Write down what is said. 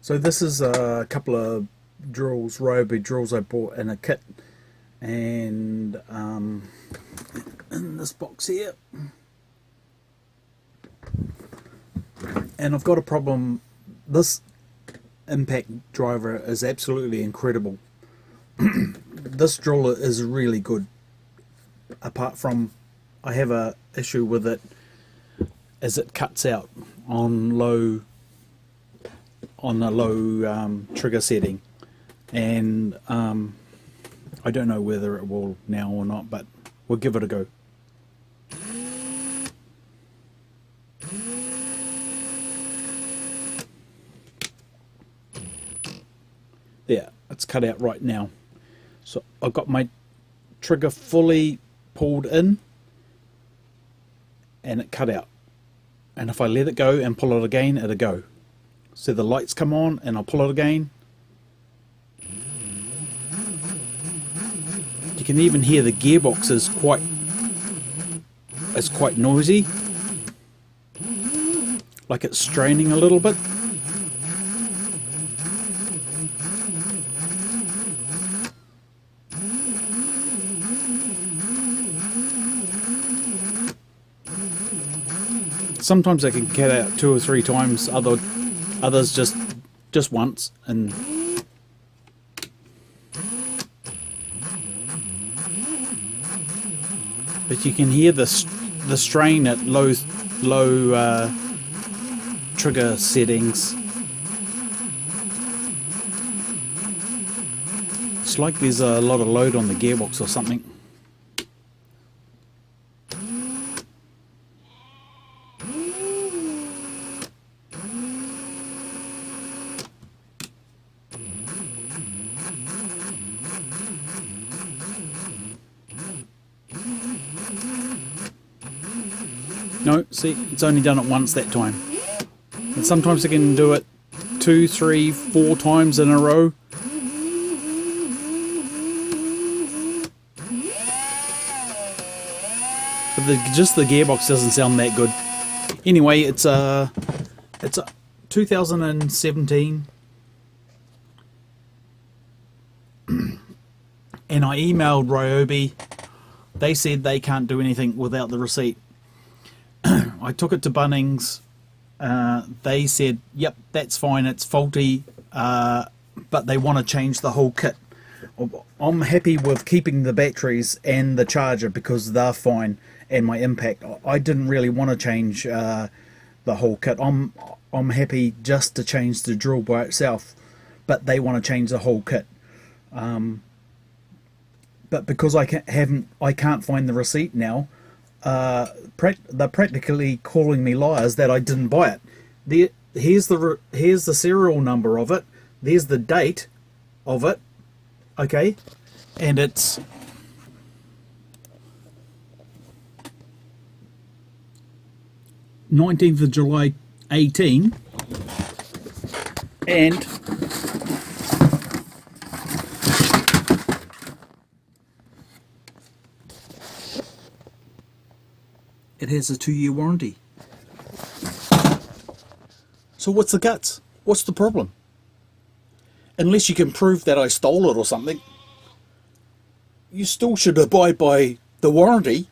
So this is a couple of drills, Ryobi drills I bought in a kit, and in this box here. And I've got a problem. This impact driver is absolutely incredible. This drill is really good, apart from I have a issue with it as it cuts out on a low trigger setting, and I don't know whether it will now or not, but we'll give it a go. Yeah, it's cut out right now. So I've got my trigger fully pulled in and it cut out. And if I let it go and pull it again, it'll go. So the lights come on and I'll pull it again. You can even hear the gearbox is quite noisy. Like it's straining a little bit. Sometimes I can cut out 2 or 3 times, others just once, and but you can hear the strain at low trigger settings. It's like there's a lot of load on the gearbox or something. No, see, it's only done it once that time. And sometimes I can do it 2, 3, 4 times in a row. But just the gearbox doesn't sound that good. Anyway, it's a 2017. And I emailed Ryobi. They said they can't do anything without the receipt. I took it to Bunnings. They said, yep, that's fine, it's faulty, but they want to change the whole kit. I'm happy with keeping the batteries and the charger because they're fine, and my impact. I didn't really want to change the whole kit. I'm happy just to change the drill by itself, but they want to change the whole kit. But because I can't find the receipt now, they're practically calling me liars that I didn't buy it. Here's the serial number of it. There's the date of it. Okay, and it's (19th of July 18), and it has a 2-year warranty. So what's the guts? What's the problem? Unless you can prove that I stole it or something, you still should abide by the warranty.